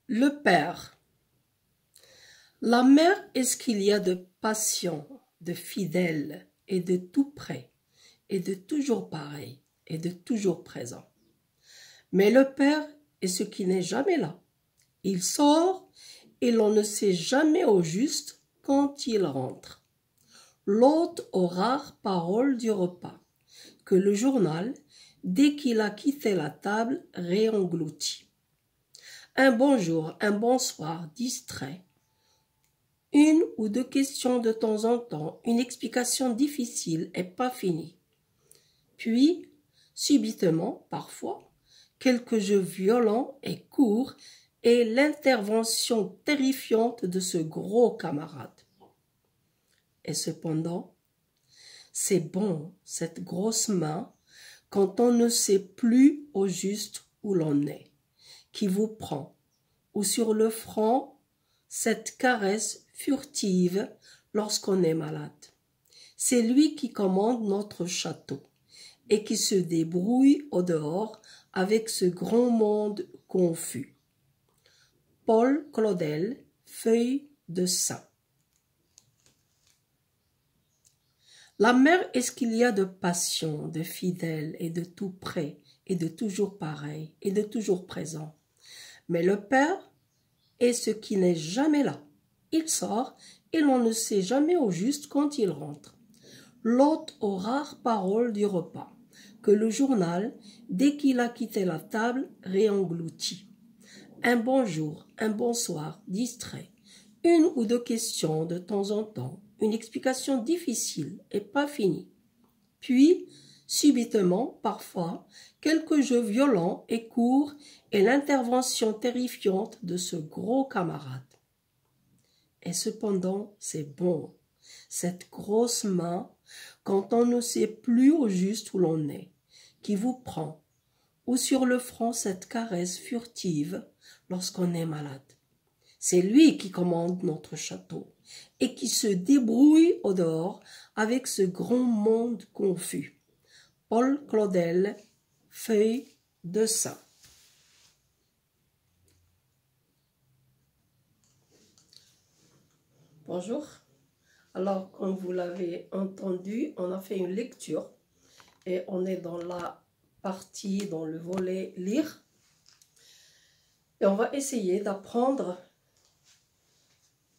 Le Père. La mère est ce qu'il y a de patient, de fidèle et de tout près, et de toujours pareil, et de toujours présent. Mais le Père est ce qui n'est jamais là. Il sort et l'on ne sait jamais au juste quand il rentre. L'hôte aux rares paroles du repas, que le journal, dès qu'il a quitté la table, réengloutit. Un bonjour, un bonsoir distrait, une ou deux questions de temps en temps, une explication difficile et pas finie. Puis, subitement, parfois, quelques jeux violents et courts et l'intervention terrifiante de ce gros camarade. Et cependant, c'est bon, cette grosse main, quand on ne sait plus au juste où l'on est, qui vous prend, ou sur le front, cette caresse furtive lorsqu'on est malade. C'est lui qui commande notre château et qui se débrouille au dehors avec ce grand monde confus. Paul Claudel, Feuille de Saint. La mère est ce qu'il y a de patient, de fidèle et de tout près, et de toujours pareil, et de toujours présent. Mais le Père est ce qui n'est jamais là. Il sort et l'on ne sait jamais au juste quand il rentre. L'hôte aux rares paroles du repas, que le journal, dès qu'il a quitté la table, réengloutit. Un bonjour, un bonsoir distrait, une ou deux questions de temps en temps, une explication difficile et pas finie. Puis, subitement, parfois, quelques jeux violents et courts et l'intervention terrifiante de ce gros camarade. Et cependant, c'est bon, cette grosse main, quand on ne sait plus au juste où l'on est, qui vous prend, ou sur le front cette caresse furtive lorsqu'on est malade. C'est lui qui commande notre château et qui se débrouille au dehors avec ce grand monde confus. Paul Claudel, Feuille de Saint. Bonjour. Alors, comme vous l'avez entendu, on a fait une lecture et on est dans la partie, dans le volet lire. Et on va essayer d'apprendre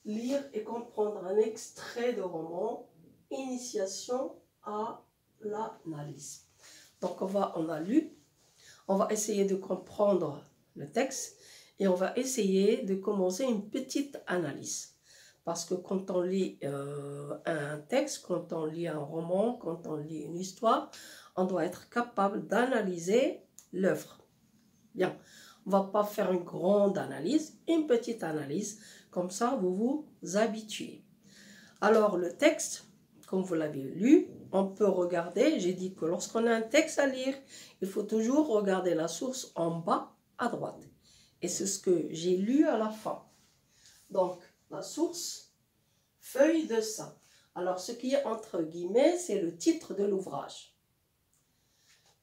lire et comprendre un extrait de roman, Initiation à l'analyse. Donc on a lu, on va essayer de comprendre le texte et on va essayer de commencer une petite analyse. Parce que quand on lit un texte, quand on lit un roman, quand on lit une histoire, on doit être capable d'analyser l'œuvre. Bien, on ne va pas faire une grande analyse, une petite analyse, comme ça vous vous habituez. Alors le texte, comme vous l'avez lu, on peut regarder, j'ai dit que lorsqu'on a un texte à lire, il faut toujours regarder la source en bas à droite. Et c'est ce que j'ai lu à la fin. Donc, la source, Feuille de Saint. Alors, ce qui est entre guillemets, c'est le titre de l'ouvrage.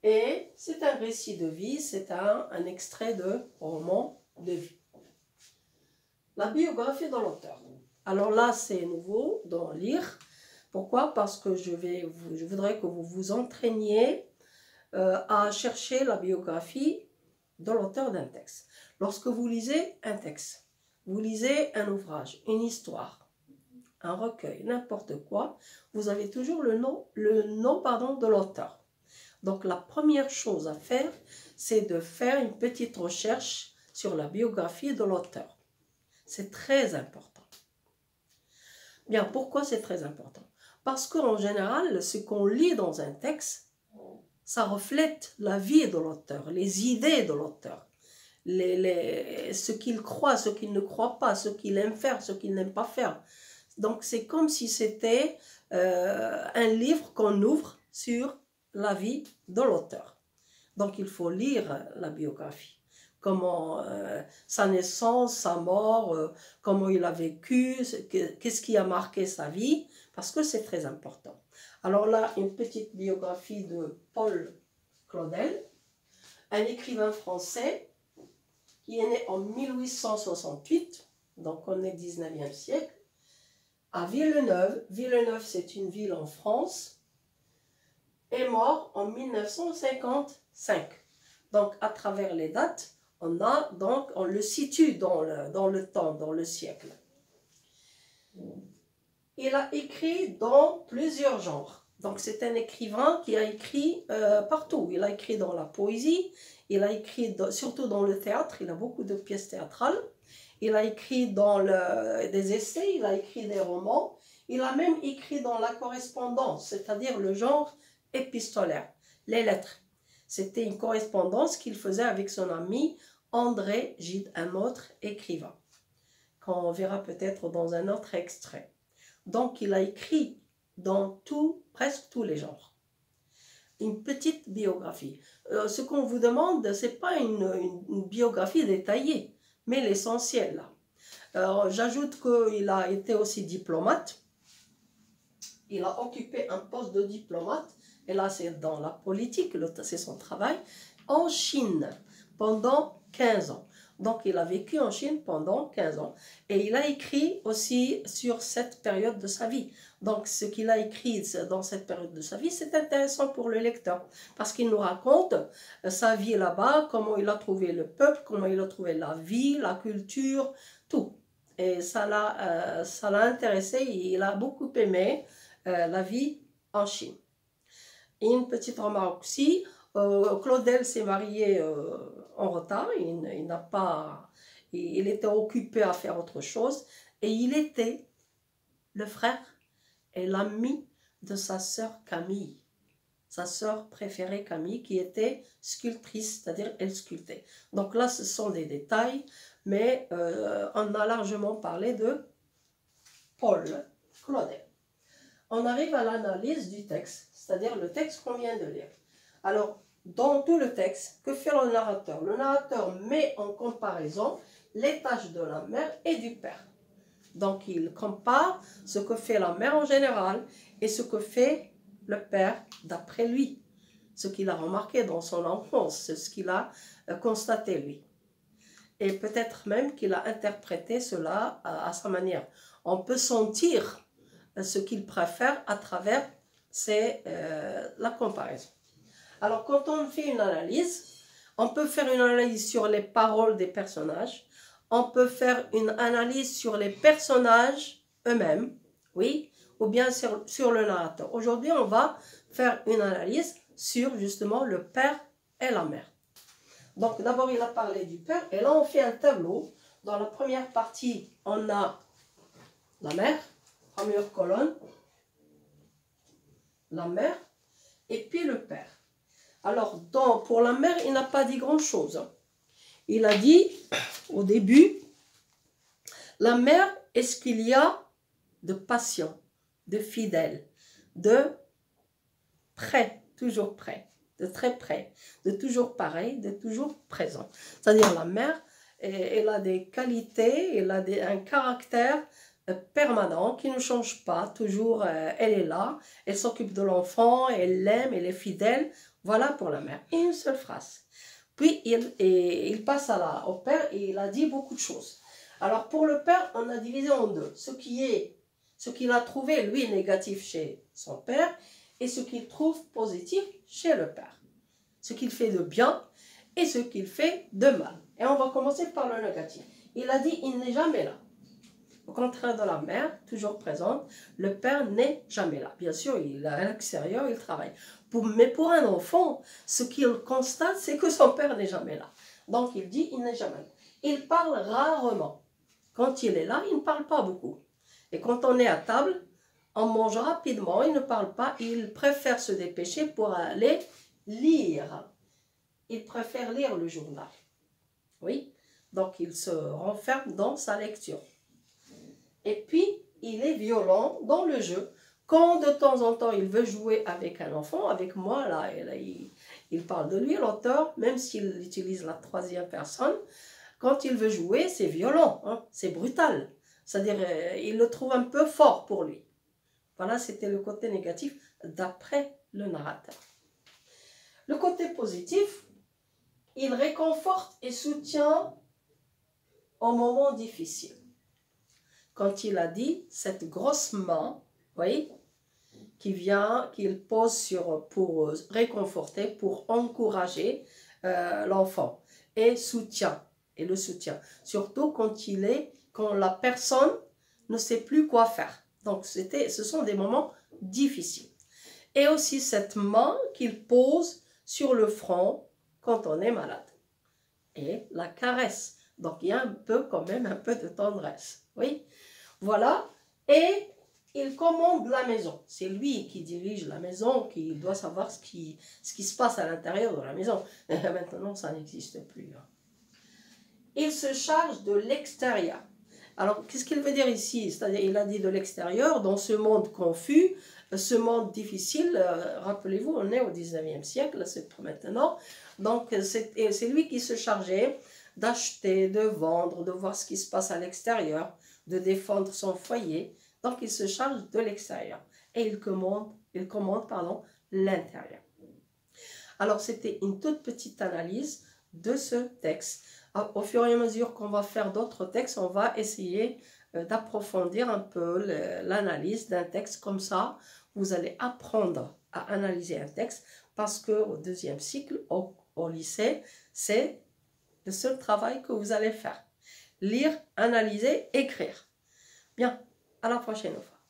Et c'est un récit de vie, c'est un extrait de roman de vie. La biographie de l'auteur. Alors là, c'est nouveau dans lire. Pourquoi? Parce que je voudrais que vous vous entraîniez à chercher la biographie de l'auteur d'un texte. Lorsque vous lisez un texte, vous lisez un ouvrage, une histoire, un recueil, n'importe quoi, vous avez toujours le nom de l'auteur. Donc la première chose à faire, c'est de faire une petite recherche sur la biographie de l'auteur. C'est très important. Bien, pourquoi c'est très important? Parce qu'en général, ce qu'on lit dans un texte, ça reflète la vie de l'auteur, les idées de l'auteur, ce qu'il croit, ce qu'il ne croit pas, ce qu'il aime faire, ce qu'il n'aime pas faire. Donc c'est comme si c'était un livre qu'on ouvre sur la vie de l'auteur. Donc il faut lire la biographie. Comment sa naissance, sa mort, comment il a vécu, qu'est-ce qui a marqué sa vie, parce que c'est très important. Alors là, une petite biographie de Paul Claudel, un écrivain français qui est né en 1868, donc on est 19e siècle, à Villeneuve. Villeneuve, c'est une ville en France, est mort en 1955. Donc, à travers les dates, on le situe dans le temps, dans le siècle. Il a écrit dans plusieurs genres. Donc, c'est un écrivain qui a écrit partout. Il a écrit dans la poésie, il a écrit surtout dans le théâtre, il a beaucoup de pièces théâtrales. Il a écrit des essais, il a écrit des romans. Il a même écrit dans la correspondance, c'est-à-dire le genre épistolaire, les lettres. C'était une correspondance qu'il faisait avec son ami André Gide, un autre écrivain, qu'on verra peut-être dans un autre extrait. Donc, il a écrit dans presque tous les genres. Une petite biographie. Ce qu'on vous demande, ce n'est pas une biographie détaillée, mais l'essentiel. J'ajoute qu'il a été aussi diplomate. Il a occupé un poste de diplomate, et là c'est dans la politique, c'est son travail, en Chine pendant 15 ans. Donc il a vécu en Chine pendant 15 ans. Et il a écrit aussi sur cette période de sa vie. Donc ce qu'il a écrit dans cette période de sa vie, c'est intéressant pour le lecteur. Parce qu'il nous raconte sa vie là-bas, comment il a trouvé le peuple, comment il a trouvé la vie, la culture, tout. Et ça l'a intéressé, et il a beaucoup aimé la vie en Chine. Et une petite remarque aussi, Claudel s'est marié en retard, il était occupé à faire autre chose, et il était le frère et l'ami de sa sœur Camille, sa sœur préférée Camille, qui était sculptrice, c'est-à-dire elle sculptait. Donc là, ce sont des détails, mais on a largement parlé de Paul Claudel. On arrive à l'analyse du texte, c'est-à-dire le texte qu'on vient de lire. Alors, dans tout le texte, que fait le narrateur? Le narrateur met en comparaison les tâches de la mère et du père. Donc, il compare ce que fait la mère en général et ce que fait le père d'après lui. Ce qu'il a remarqué dans son enfance, ce qu'il a constaté lui. Et peut-être même qu'il a interprété cela à sa manière. On peut sentir ce qu'il préfère à travers la comparaison. Alors, quand on fait une analyse, on peut faire une analyse sur les paroles des personnages, on peut faire une analyse sur les personnages eux-mêmes, oui, ou bien sur le narrateur. Aujourd'hui, on va faire une analyse sur justement le père et la mère. Donc, d'abord, il a parlé du père, et là, on fait un tableau. Dans la première partie, on a la mère, première colonne, la mère, et puis le père. Alors, pour la mère, il n'a pas dit grand-chose. Il a dit, au début, la mère, est-ce qu'il y a de patient, de fidèle, de près, toujours près, de très près, de toujours pareil, de toujours présent. C'est-à-dire la mère, elle a des qualités, elle a un caractère permanent qui ne change pas, toujours elle est là, elle s'occupe de l'enfant, elle l'aime, elle est fidèle. Voilà pour la mère. Et une seule phrase. Puis il passe au père et il a dit beaucoup de choses. Alors pour le père, on a divisé en deux. Ce qu'il a trouvé, lui, négatif chez son père et ce qu'il trouve positif chez le père. Ce qu'il fait de bien et ce qu'il fait de mal. Et on va commencer par le négatif. Il a dit, il n'est jamais là. Au contraire de la mère, toujours présente, le père n'est jamais là. Bien sûr, il est à l'extérieur, il travaille. Mais pour un enfant, ce qu'il constate, c'est que son père n'est jamais là. Donc il dit, il n'est jamais là. Il parle rarement. Quand il est là, il ne parle pas beaucoup. Et quand on est à table, on mange rapidement, il ne parle pas, il préfère se dépêcher pour aller lire. Il préfère lire le journal. Oui, donc il se renferme dans sa lecture. Et puis, il est violent dans le jeu. Quand de temps en temps, il veut jouer avec un enfant, avec moi, là il parle de lui, l'auteur, même s'il utilise la troisième personne, quand il veut jouer, c'est violent, hein, c'est brutal. C'est-à-dire, il le trouve un peu fort pour lui. Voilà, c'était le côté négatif d'après le narrateur. Le côté positif, il réconforte et soutient au moment difficile. Quand il a dit cette grosse main, vous voyez, qui vient, qu'il pose pour réconforter, pour encourager l'enfant et le soutient. Surtout quand la personne ne sait plus quoi faire. Donc ce sont des moments difficiles. Et aussi cette main qu'il pose sur le front quand on est malade. Et la caresse. Donc il y a quand même un peu de tendresse. Oui, voilà. Et il commande la maison. C'est lui qui dirige la maison, qui doit savoir ce qui se passe à l'intérieur de la maison. Maintenant, ça n'existe plus. Il se charge de l'extérieur. Alors, qu'est-ce qu'il veut dire ici? C'est-à-dire, il a dit de l'extérieur, dans ce monde confus, ce monde difficile. Rappelez-vous, on est au 19e siècle, c'est pas maintenant. Donc, c'est lui qui se chargeait d'acheter, de vendre, de voir ce qui se passe à l'extérieur, de défendre son foyer. Donc, il se charge de l'extérieur et il commande l'intérieur. Alors, c'était une toute petite analyse de ce texte. Au fur et à mesure qu'on va faire d'autres textes, on va essayer d'approfondir un peu l'analyse d'un texte. Comme ça, vous allez apprendre à analyser un texte parce qu'au deuxième cycle, au lycée, c'est le seul travail que vous allez faire. Lire, analyser, écrire. Bien, à la prochaine fois.